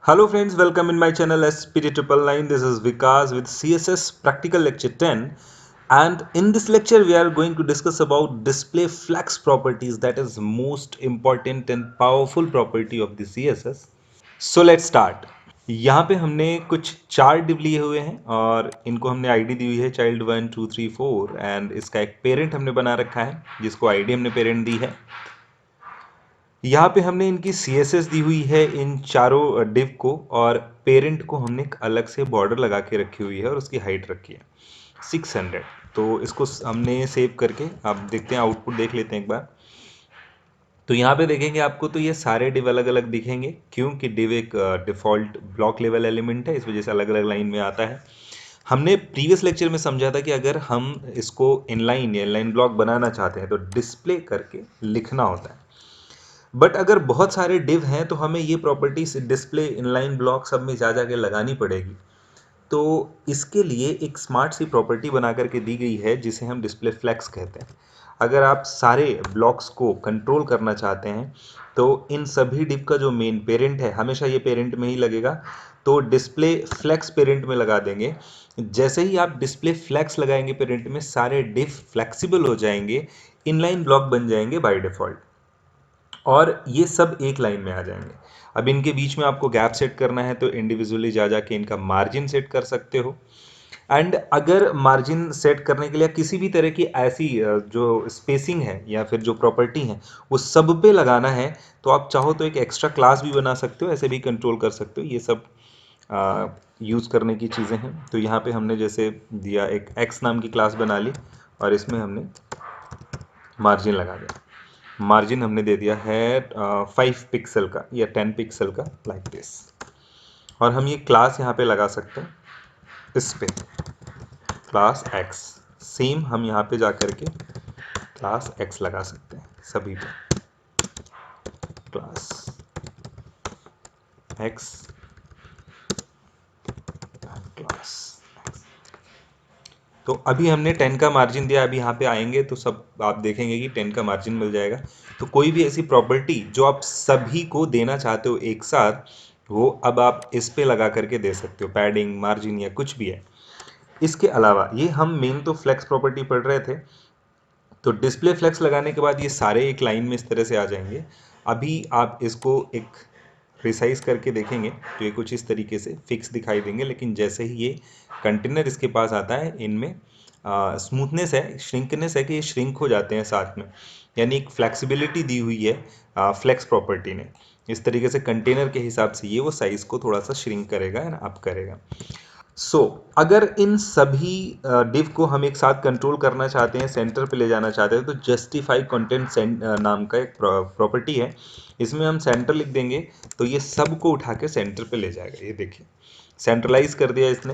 Hello friends, welcome in my channel SP999. This is Vikas with CSS Practical Lecture 10, and in this lecture we are going to discuss about display flex properties, that is most important and powerful property of the CSS. So let's start. यहाँ पे हमने कुछ चार div लिए हुए हैं और इनको हमने आईडी दी हुई है चाइल्ड 1 2 3 4 एंड इसका एक पेरेंट हमने बना रखा है जिसको आईडी हमने पेरेंट दी है। यहाँ पे हमने इनकी CSS दी हुई है इन चारों डिव को, और पेरेंट को हमने एक अलग से बॉर्डर लगा के रखी हुई है और उसकी हाइट रखी है 600। तो इसको हमने सेव करके आप देखते हैं, आउटपुट देख लेते हैं एक बार। तो यहाँ पे देखेंगे आपको तो ये सारे डिव अलग अलग दिखेंगे क्योंकि डिव एक डिफ़ॉल्ट ब्लॉक लेवल एलिमेंट है, इस वजह से अलग अलग लाइन में आता है। हमने प्रीवियस लेक्चर में समझा था कि अगर हम इसको इनलाइन या इनलाइन ब्लॉक बनाना चाहते हैं तो डिस्प्ले करके लिखना होता है। बट अगर बहुत सारे डिव हैं तो हमें ये प्रॉपर्टीज डिस्प्ले इनलाइन ब्लॉक सब में जा के लगानी पड़ेगी। तो इसके लिए एक स्मार्ट सी प्रॉपर्टी बना करके दी गई है जिसे हम डिस्प्ले फ्लेक्स कहते हैं। अगर आप सारे ब्लॉक्स को कंट्रोल करना चाहते हैं तो इन सभी डिव का जो मेन पेरेंट है हमेशा ये पेरेंट में ही लगेगा, तो डिस्प्ले फ्लेक्स पेरेंट में लगा देंगे। जैसे ही आप डिस्प्ले फ्लेक्स लगाएंगे पेरेंट में, सारे डिव फ्लेक्सिबल हो जाएंगे, इनलाइन ब्लॉक बन जाएंगे बाय डिफ़ॉल्ट, और ये सब एक लाइन में आ जाएंगे। अब इनके बीच में आपको गैप सेट करना है तो इंडिविजुअली जा जाके इनका मार्जिन सेट कर सकते हो। एंड अगर मार्जिन सेट करने के लिए किसी भी तरह की ऐसी जो स्पेसिंग है या फिर जो प्रॉपर्टी है वो सब पे लगाना है तो आप चाहो तो एक एक्स्ट्रा क्लास भी बना सकते हो, ऐसे भी कंट्रोल कर सकते हो। ये सब यूज़ करने की चीज़ें हैं। तो यहाँ पे हमने जैसे दिया, एक एक्स नाम की क्लास बना ली और इसमें हमने मार्जिन लगा दिया। मार्जिन हमने दे दिया है 5 पिक्सल का या 10 पिक्सल का, लाइक दिस। और हम ये क्लास यहाँ पे लगा सकते हैं, इस पे क्लास एक्स। सेम हम यहाँ पे जा करके क्लास एक्स लगा सकते हैं सभी पे, क्लास एक्स क्लास। तो अभी हमने 10 का मार्जिन दिया, अभी यहाँ पे आएंगे तो सब आप देखेंगे कि 10 का मार्जिन मिल जाएगा। तो कोई भी ऐसी प्रॉपर्टी जो आप सभी को देना चाहते हो एक साथ, वो अब आप इस पे लगा करके दे सकते हो, पैडिंग मार्जिन या कुछ भी है। इसके अलावा ये हम मेन तो फ्लेक्स प्रॉपर्टी पढ़ रहे थे, तो डिस्प्ले फ्लेक्स लगाने के बाद ये सारे एक लाइन में इस तरह से आ जाएंगे। अभी आप इसको एक रिसाइज करके देखेंगे तो ये कुछ इस तरीके से फिक्स दिखाई देंगे, लेकिन जैसे ही ये कंटेनर इसके पास आता है इनमें स्मूथनेस है, श्रिंकनेस है कि ये श्रिंक हो जाते हैं साथ में, यानी एक फ्लेक्सिबिलिटी दी हुई है फ्लेक्स प्रॉपर्टी ने। इस तरीके से कंटेनर के हिसाब से ये वो साइज़ को थोड़ा सा श्रिंक करेगा एंड अप करेगा। सो अगर इन सभी डिव को हम एक साथ कंट्रोल करना चाहते हैं, सेंटर पे ले जाना चाहते हैं, तो जस्टिफाई कंटेंट नाम का एक प्रॉपर्टी है, इसमें हम सेंटर लिख देंगे तो ये सब को उठा के सेंटर पे ले जाएगा। ये देखिए सेंट्रलाइज कर दिया इसने।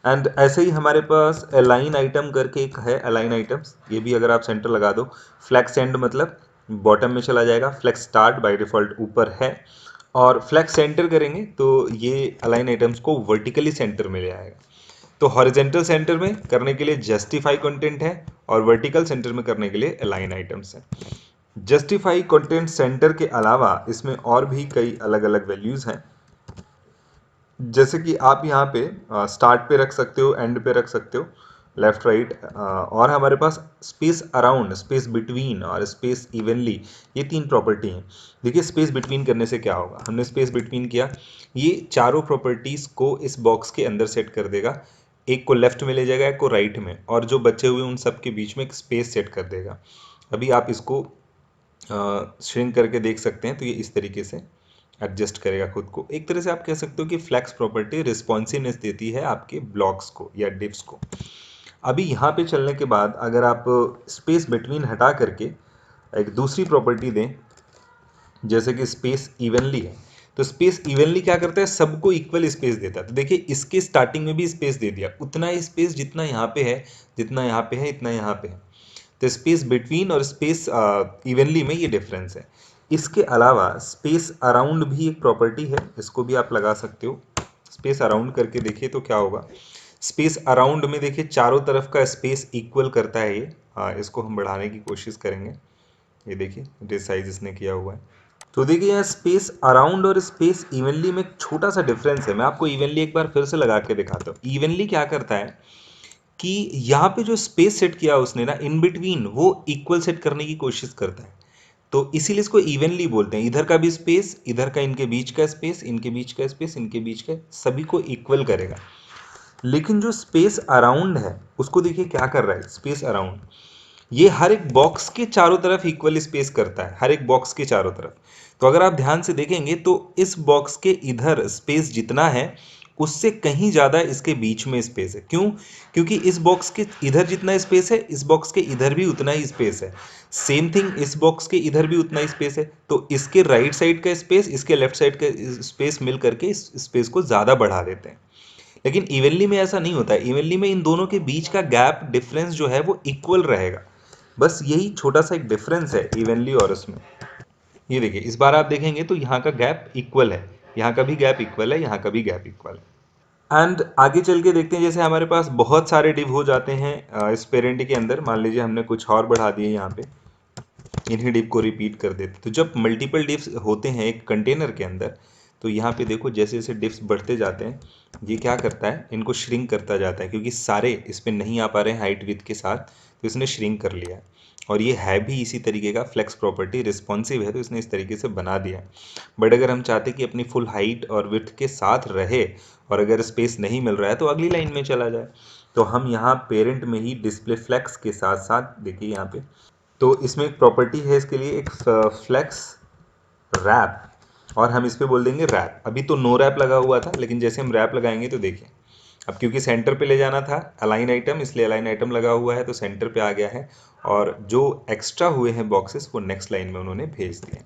एंड ऐसे ही हमारे पास अलाइन आइटम करके एक है, अलाइन आइटम्स, ये भी अगर आप सेंटर लगा दो, फ्लेक्स एंड मतलब बॉटम में चला जाएगा, फ्लेक्स स्टार्ट बाय डिफ़ॉल्ट ऊपर है, और फ्लेक्स सेंटर करेंगे तो ये अलाइन आइटम्स को वर्टिकली सेंटर में ले आएगा। तो हॉरिजेंटल सेंटर में करने के लिए जस्टिफाई कंटेंट है और वर्टिकल सेंटर में करने के लिए अलाइन आइटम्स है। जस्टिफाई कंटेंट सेंटर के अलावा इसमें और भी कई अलग अलग वैल्यूज़ हैं, जैसे कि आप यहाँ पे स्टार्ट पे रख सकते हो, एंड पे रख सकते हो, लेफ्ट राइट, और हमारे पास स्पेस अराउंड, स्पेस बिटवीन और स्पेस इवनली, ये तीन प्रॉपर्टी हैं। देखिए स्पेस बिटवीन करने से क्या होगा, हमने स्पेस बिटवीन किया, ये चारों प्रॉपर्टीज़ को इस बॉक्स के अंदर सेट कर देगा, एक को लेफ्ट में ले जाएगा एक को राइट में, और जो बचे हुए उन सब के बीच में एक स्पेस सेट कर देगा। अभी आप इसको श्रिंक करके देख सकते हैं तो ये इस तरीके से एडजस्ट करेगा खुद को। एक तरह से आप कह सकते हो कि फ्लेक्स प्रॉपर्टी रिस्पॉन्सिवनेस देती है आपके ब्लॉक्स को या डिव्स को। अभी यहाँ पे चलने के बाद अगर आप स्पेस बिटवीन हटा करके एक दूसरी प्रॉपर्टी दें, जैसे कि स्पेस इवनली है, तो स्पेस इवनली क्या करता है, सबको इक्वल स्पेस देता है। तो देखिए इसके स्टार्टिंग में भी स्पेस दे दिया, उतना ही स्पेस जितना यहाँ पे है, जितना यहाँ पे है इतना यहाँ पे है। तो स्पेस बिटवीन और स्पेस इवनली में ये डिफरेंस है। इसके अलावा स्पेस अराउंड भी एक प्रॉपर्टी है, इसको भी आप लगा सकते हो। स्पेस अराउंड करके देखिए तो क्या होगा, स्पेस अराउंड में देखिए चारों तरफ का स्पेस इक्वल करता है ये। इसको हम बढ़ाने की कोशिश करेंगे, ये देखिए रिसाइज इसने किया हुआ है। तो देखिए यहाँ स्पेस अराउंड और स्पेस इवनली में एक छोटा सा डिफरेंस है। मैं आपको इवनली एक बार फिर से लगा के दिखाता हूँ। इवनली क्या करता है कि यहाँ पे जो स्पेस सेट किया उसने ना इन बिटवीन, वो इक्वल सेट करने की कोशिश करता है। तो इसीलिए इसको इवनली बोलते हैं। इधर का भी स्पेस, इधर का, इनके बीच का स्पेस, इनके बीच का स्पेस, इनके बीच का, सभी को इक्वल करेगा। लेकिन जो स्पेस अराउंड है उसको देखिए क्या कर रहा है। स्पेस अराउंड ये हर एक बॉक्स के चारों तरफ इक्वल स्पेस करता है, हर एक बॉक्स के चारों तरफ। तो अगर आप ध्यान से देखेंगे तो इस बॉक्स के इधर स्पेस जितना है उससे कहीं ज़्यादा इसके बीच में स्पेस है। क्यों? क्योंकि इस बॉक्स के इधर जितना स्पेस है इस बॉक्स के इधर भी उतना ही स्पेस है। सेम थिंग इस बॉक्स के इधर भी उतना ही स्पेस है। तो इसके राइट साइड का स्पेस, इसके लेफ्ट साइड का स्पेस मिल करके इस स्पेस को ज़्यादा बढ़ा देते हैं। लेकिन इवनली में ऐसा नहीं होता है। इवनली में इन दोनों के बीच का गैप डिफरेंस जो है वो इक्वल रहेगा। बस यही छोटा सा एक डिफरेंस है इवनली और उसमें। ये देखिए इस बार आप देखेंगे तो यहाँ का गैप इक्वल है, यहाँ का भी गैप इक्वल है, यहाँ का भी गैप इक्वल है। एंड आगे चल के देखते हैं, जैसे हमारे पास बहुत सारे डिव हो जाते हैं इस पेरेंट के अंदर। मान लीजिए हमने कुछ और बढ़ा दिए यहाँ पे, इन्हीं डिव को रिपीट कर देते। तो जब मल्टीपल डिव्स होते हैं एक कंटेनर के अंदर, तो यहाँ पे देखो जैसे जैसे डिव्स बढ़ते जाते हैं ये क्या करता है, इनको श्रिंक करता जाता है। क्योंकि सारे इस पर नहीं आ पा रहे हैं हाइट विथ के साथ, तो इसने श्रिंक कर लिया है। और ये है भी इसी तरीके का, फ्लेक्स प्रॉपर्टी रिस्पॉन्सिव है तो इसने इस तरीके से बना दिया है। बट अगर हम चाहते कि अपनी फुल हाइट और विथ के साथ रहे और अगर स्पेस नहीं मिल रहा है तो अगली लाइन में चला जाए, तो हम यहाँ पेरेंट में ही डिस्प्ले फ्लेक्स के साथ साथ देखिए यहाँ पे, तो इसमें एक प्रॉपर्टी है इसके लिए, एक फ्लेक्स रैप, और हम इस पे बोल देंगे रैप। अभी तो नो रैप लगा हुआ था, लेकिन जैसे हम रैप लगाएंगे तो देखिए, अब क्योंकि सेंटर पे ले जाना था अलाइन आइटम, इसलिए अलाइन आइटम लगा हुआ है तो सेंटर पे आ गया है। और जो एक्स्ट्रा हुए हैं बॉक्सेस वो नेक्स्ट लाइन में उन्होंने भेज दिए।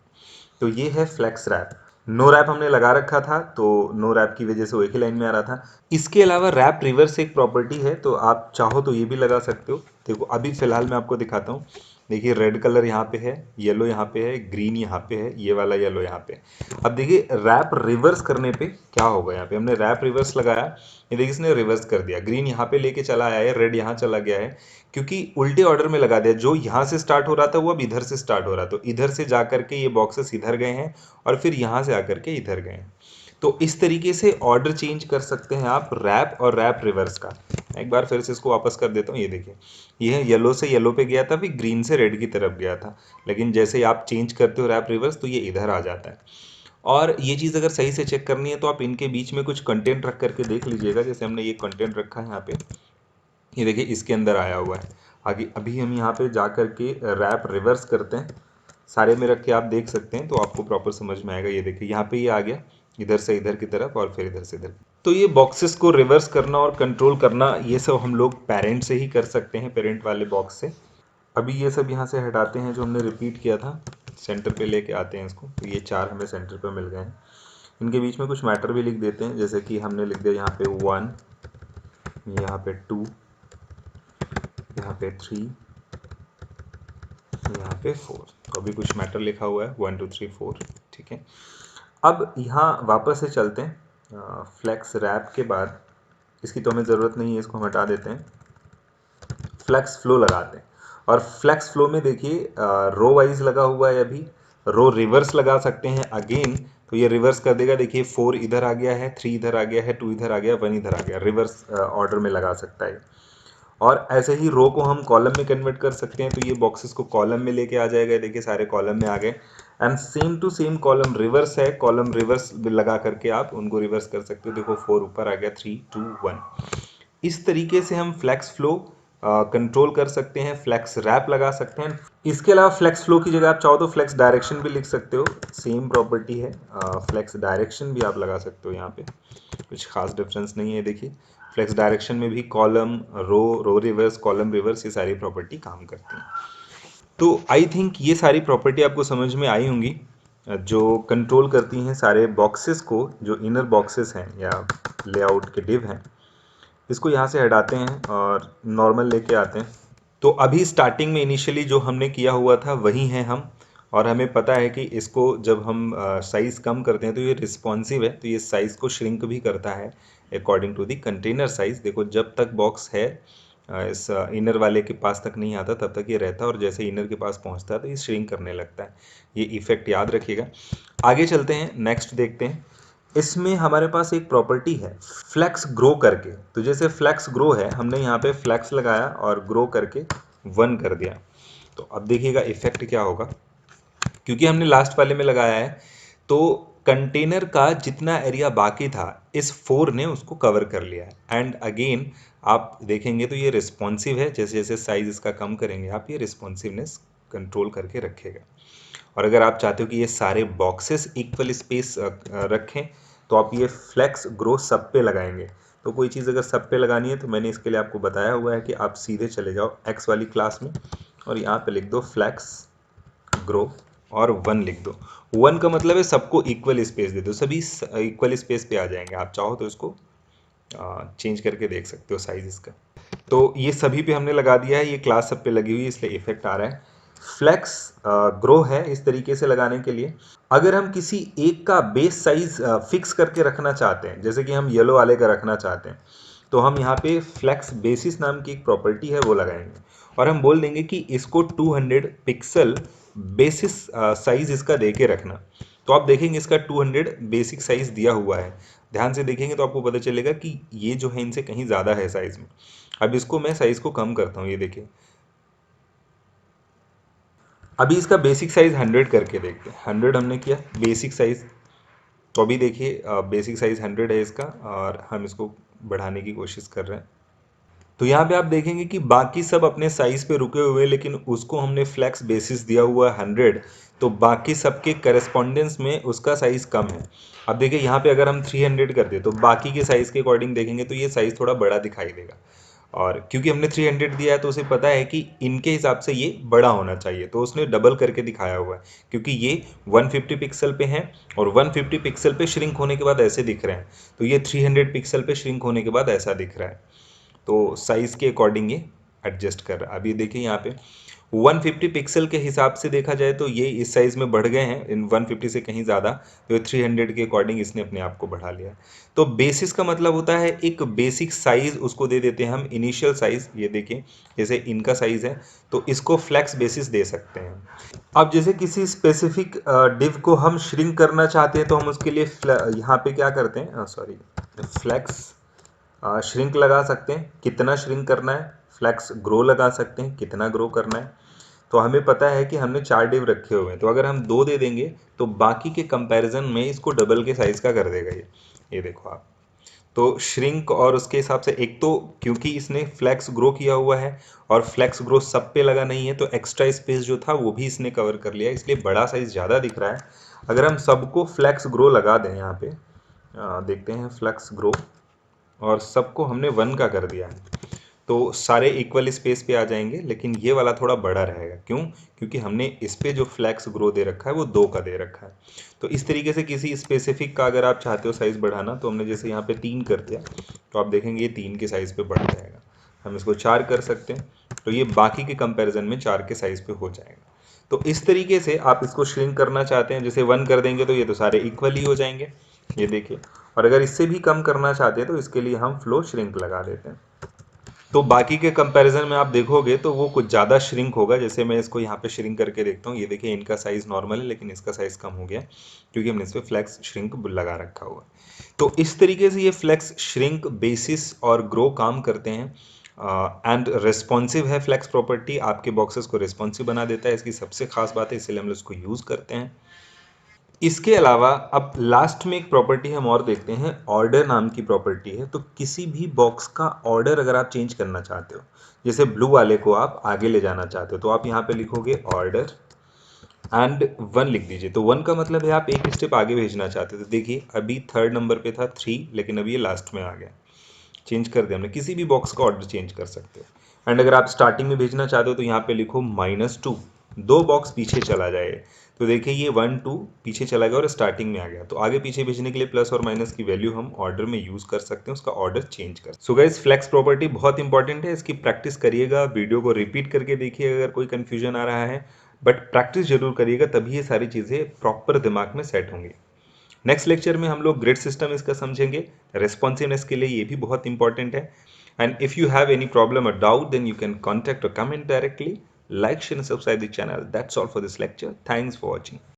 तो ये है फ्लेक्स रैप। नो रैप हमने लगा रखा था तो नो रैप की वजह से वो एक ही लाइन में आ रहा था। इसके अलावा रैप रिवर्स एक प्रॉपर्टी है, तो आप चाहो तो ये भी लगा सकते हो। देखो अभी फिलहाल मैं आपको दिखाता हूँ। देखिए रेड कलर यहाँ पे है, येलो यहाँ पे है, ग्रीन यहाँ पे है, ये वाला येलो यहाँ पे। अब देखिए रैप रिवर्स करने पे क्या होगा। यहाँ पे हमने रैप रिवर्स लगाया, ये देखिए इसने रिवर्स कर दिया। ग्रीन यहाँ पे लेके चला आया है, रेड यहाँ चला गया है, क्योंकि उल्टे ऑर्डर में लगा दिया। जो यहाँ से स्टार्ट हो रहा था वो अब इधर से स्टार्ट हो रहा, तो इधर से जा करके ये बॉक्सेस इधर गए हैं और फिर यहाँ से आकर के इधर गए हैं। तो इस तरीके से ऑर्डर चेंज कर सकते हैं आप रैप और रैप रिवर्स का। एक बार फिर से इसको वापस कर देता हूँ। ये देखिए ये येलो से येलो पे गया था, फिर ग्रीन से रेड की तरफ गया था, लेकिन जैसे ही आप चेंज करते हो रैप रिवर्स तो ये इधर आ जाता है। और ये चीज़ अगर सही से चेक करनी है तो आप इनके बीच में कुछ कंटेंट रख करके देख लीजिएगा। जैसे हमने ये कंटेंट रखा है यहाँ पे, ये देखिए इसके अंदर आया हुआ है। आगे अभी हम यहाँ पे जा करके रैप रिवर्स करते हैं, सारे में रख के आप देख सकते हैं तो आपको प्रॉपर समझ में आएगा। ये देखिए यहाँ पे ये आ गया इधर से इधर की तरफ और फिर इधर से इधर। तो ये बॉक्सेस को रिवर्स करना और कंट्रोल करना ये सब हम लोग पेरेंट से ही कर सकते हैं, पेरेंट वाले बॉक्स से। अभी ये सब यहाँ से हटाते हैं जो हमने रिपीट किया था, सेंटर पे लेके आते हैं इसको। तो ये चार हमें सेंटर पे मिल गए हैं। इनके बीच में कुछ मैटर भी लिख देते हैं, जैसे कि हमने लिख दिया यहाँ पे 1, यहाँ पे 2, यहाँ पे 3, यहाँ पे 4। तो अभी कुछ मैटर लिखा हुआ है 1 2 3 4, ठीक है। अब यहाँ वापस से चलते हैं फ्लेक्स रैप के बाद, इसकी तो हमें ज़रूरत नहीं है, इसको हम हटा देते हैं। फ्लेक्स फ्लो लगाते हैं, और फ्लेक्स फ्लो में देखिए रो वाइज लगा हुआ है। अभी रो रिवर्स लगा सकते हैं अगेन, तो ये रिवर्स कर देगा। देखिए 4 इधर आ गया है, 3 इधर आ गया है, 2 इधर आ गया, 1 इधर आ गया, रिवर्स ऑर्डर में लगा सकता है। और ऐसे ही रो को हम कॉलम में कन्वर्ट कर सकते हैं, तो ये बॉक्सेस को कॉलम में लेके आ जाएगा। देखिए सारे कॉलम में आ गए। And same to same column reverse है, कॉलम रिवर्स लगा करके आप उनको रिवर्स कर सकते हो। देखो 4 ऊपर आ गया, 3 2 1। इस तरीके से हम फ्लेक्स फ्लो कंट्रोल कर सकते हैं, फ्लेक्स रैप लगा सकते हैं। इसके अलावा फ्लेक्स फ्लो की जगह आप चाहो तो फ्लेक्स डायरेक्शन भी लिख सकते हो, सेम प्रॉपर्टी है। फ्लेक्स डायरेक्शन भी आप लगा सकते हो, यहाँ पे कुछ खास डिफरेंस नहीं है। देखिए फ्लेक्स डायरेक्शन में भी कॉलम रो, रो रिवर्स, कॉलम रिवर्स, ये सारी प्रॉपर्टी काम करती हैं। तो आई थिंक ये सारी प्रॉपर्टी आपको समझ में आई होंगी, जो कंट्रोल करती हैं सारे बॉक्सेस को, जो इनर बॉक्सेस हैं या लेआउट के डिव हैं। इसको यहाँ से हटाते हैं और नॉर्मल लेके आते हैं। तो अभी स्टार्टिंग में इनिशियली जो हमने किया हुआ था वही है हम, और हमें पता है कि इसको जब हम साइज़ कम करते हैं तो ये रिस्पॉन्सिव है, तो ये साइज़ को श्रिंक भी करता है according to the container size. देखो जब तक बॉक्स है इस इनर वाले के पास तक नहीं आता तब तक ये रहता है, और जैसे इनर के पास पहुंचता है तो ये श्रिंक करने लगता है। ये इफेक्ट याद रखिएगा। आगे चलते हैं, नेक्स्ट देखते हैं। इसमें हमारे पास एक प्रॉपर्टी है फ्लेक्स ग्रो करके। तो जैसे फ्लेक्स ग्रो है, हमने यहाँ पे फ्लेक्स लगाया और ग्रो करके 1 कर दिया। तो अब देखिएगा इफेक्ट क्या होगा। क्योंकि हमने लास्ट वाले में लगाया है तो कंटेनर का जितना एरिया बाकी था इस 4 ने उसको कवर कर लिया है। एंड अगेन आप देखेंगे तो ये रिस्पॉन्सिव है, जैसे जैसे साइज इसका कम करेंगे आप, ये रिस्पॉन्सिवनेस कंट्रोल करके रखेगा। और अगर आप चाहते हो कि ये सारे बॉक्सेस इक्वल स्पेस रखें तो आप ये फ्लेक्स ग्रो सब पे लगाएंगे। तो कोई चीज़ अगर सब पे लगानी है तो मैंने इसके लिए आपको बताया हुआ है कि आप सीधे चले जाओ एक्स वाली क्लास में और यहाँ पे लिख दो फ्लेक्स ग्रो और 1 लिख दो। 1 का मतलब है सबको इक्वल स्पेस दे दो, सभी इक्वल स्पेस पे आ जाएंगे। आप चाहो तो इसको चेंज करके देख सकते हो साइज इसका। तो ये सभी पे हमने लगा दिया है, ये क्लास सब पे लगी हुई है इसलिए इफेक्ट आ रहा है। फ्लेक्स ग्रो है इस तरीके से लगाने के लिए। अगर हम किसी एक का बेस साइज फिक्स करके रखना चाहते हैं, जैसे कि हम येलो वाले का रखना चाहते हैं, तो हम यहाँ पे फ्लेक्स बेसिस नाम की एक प्रॉपर्टी है वो लगाएंगे और हम बोल देंगे कि इसको 200 पिक्सल बेसिस साइज इसका दे के रखना। तो आप देखेंगे इसका 200 बेसिक साइज दिया हुआ है। ध्यान से देखेंगे तो आपको पता चलेगा कि ये जो है इनसे कहीं ज़्यादा है साइज में। अब इसको मैं साइज को कम करता हूँ, ये देखिए अभी इसका बेसिक साइज 100 करके देखते हैं। 100 हमने किया बेसिक साइज, तो अभी देखिए बेसिक साइज 100 है इसका और हम इसको बढ़ाने की कोशिश कर रहे हैं। तो यहाँ पे आप देखेंगे कि बाकी सब अपने साइज पे रुके हुए, लेकिन उसको हमने फ्लेक्स बेसिस दिया हुआ है 100, तो बाकी सबके करस्पॉन्डेंस में उसका साइज कम है। अब देखिए यहाँ पे अगर हम 300 कर दे तो बाकी के साइज के अकॉर्डिंग देखेंगे तो ये साइज थोड़ा बड़ा दिखाई देगा। और क्योंकि हमने 300 दिया है तो उसे पता है कि इनके हिसाब से ये बड़ा होना चाहिए, तो उसने डबल करके दिखाया हुआ है। क्योंकि ये 150 पिक्सल पे हैं और 150 पिक्सल पे श्रिंक होने के बाद ऐसे दिख रहे हैं, तो ये 300 पिक्सल पे श्रिंक होने के बाद ऐसा दिख रहा है। तो साइज़ के अकॉर्डिंग ये एडजस्ट कर रहा है। अब ये देखिए यहाँ पे 150 पिक्सल के हिसाब से देखा जाए तो ये इस साइज़ में बढ़ गए हैं, इन 150 से कहीं ज़्यादा, तो 300 के अकॉर्डिंग इसने अपने आप को बढ़ा लिया। तो बेसिस का मतलब होता है एक बेसिक साइज़ उसको दे देते हैं हम, इनिशियल साइज़। ये देखिए जैसे इनका साइज़ है तो इसको फ्लेक्स बेसिस दे सकते हैं। अब जैसे किसी स्पेसिफिक डिव को हम श्रिंक करना चाहते हैं तो हम उसके लिए यहाँ पे क्या करते हैं, सॉरी, फ्लेक्स श्रिंक लगा सकते हैं, कितना श्रिंक करना है। फ्लेक्स ग्रो लगा सकते हैं, कितना ग्रो करना है। तो हमें पता है कि हमने 4 डिव रखे हुए हैं, तो अगर हम 2 दे देंगे तो बाकी के कंपैरिजन में इसको डबल के साइज़ का कर देगा ये देखो आप। तो श्रिंक और उसके हिसाब से एक तो क्योंकि इसने फ्लेक्स ग्रो किया हुआ है और फ्लेक्स ग्रो सब पे लगा नहीं है, तो एक्स्ट्रा स्पेस जो था वो भी इसने कवर कर लिया, इसलिए बड़ा साइज़ ज़्यादा दिख रहा है। अगर हम सबको फ्लेक्स ग्रो लगा दें यहाँ पे, देखते हैं फ्लेक्स ग्रो, और सबको हमने 1 का कर दिया है तो सारे इक्वल स्पेस पे आ जाएंगे, लेकिन ये वाला थोड़ा बड़ा रहेगा। क्यों? क्योंकि हमने इस पे जो फ्लेक्स ग्रो दे रखा है वो 2 का दे रखा है। तो इस तरीके से किसी स्पेसिफिक का अगर आप चाहते हो साइज़ बढ़ाना, तो हमने जैसे यहाँ पे 3 कर दिया तो आप देखेंगे ये 3 के साइज़ पे बढ़ जाएगा। हम इसको 4 कर सकते हैं तो ये बाकी के कंपेरिजन में 4 के साइज़ पे हो जाएगा। तो इस तरीके से आप इसको श्रिंक करना चाहते हैं, जैसे 1 कर देंगे तो ये तो सारे इक्वल ही हो जाएंगे, ये देखिए। और अगर इससे भी कम करना चाहते हैं तो इसके लिए हम फ्लो श्रिंक लगा देते हैं। तो बाकी के कंपैरिजन में आप देखोगे तो वो कुछ ज़्यादा श्रिंक होगा। जैसे मैं इसको यहाँ पे श्रिंक करके देखता हूँ, ये देखिए इनका साइज़ नॉर्मल है लेकिन इसका साइज़ कम हो गया क्योंकि हमने इस पर फ्लेक्स श्रिंक लगा रखा हुआ है। तो इस तरीके से ये फ्लेक्स श्रिंक बेसिस और ग्रो काम करते हैं। एंड रिस्पॉन्सिव है फ्लेक्स प्रॉपर्टी, आपके बॉक्सेस को रिस्पॉन्सिव बना देता है, इसकी सबसे खास बात है, इसलिए हम उसको यूज़ करते हैं। इसके अलावा अब लास्ट में एक प्रॉपर्टी हम और देखते हैं, ऑर्डर नाम की प्रॉपर्टी है। तो किसी भी बॉक्स का ऑर्डर अगर आप चेंज करना चाहते हो, जैसे ब्लू वाले को आप आगे ले जाना चाहते हो, तो आप यहाँ पे लिखोगे ऑर्डर एंड 1 लिख दीजिए। तो 1 का मतलब है आप एक स्टेप आगे भेजना चाहते हो। तो देखिए अभी 3rd नंबर पे था 3, लेकिन अभी ये लास्ट में आ गया, चेंज कर दिया हमने। किसी भी बॉक्स का ऑर्डर चेंज कर सकते हो। एंड अगर आप स्टार्टिंग में भेजना चाहते हो तो यहाँ पे लिखो -2, 2 बॉक्स पीछे चला जाए। तो देखिए ये 1 2 पीछे चला गया और स्टार्टिंग में आ गया। तो आगे पीछे भेजने के लिए प्लस और माइनस की वैल्यू हम ऑर्डर में यूज कर सकते हैं, उसका ऑर्डर चेंज कर। सो गाइस फ्लेक्स प्रॉपर्टी बहुत इंपॉर्टेंट है, इसकी प्रैक्टिस करिएगा, वीडियो को रिपीट करके देखिए अगर कोई कंफ्यूजन आ रहा है, बट प्रैक्टिस जरूर करिएगा, तभी ये सारी चीज़ें प्रॉपर दिमाग में सेट होंगी। नेक्स्ट लेक्चर में हम लोग ग्रिड सिस्टम इसका समझेंगे, रेस्पॉन्सिवनेस के लिए ये भी बहुत इंपॉर्टेंट है। And if you have any problem or doubt, then you can contact or comment directly. Like, share, and subscribe the channel. That's all for this lecture. Thanks for watching.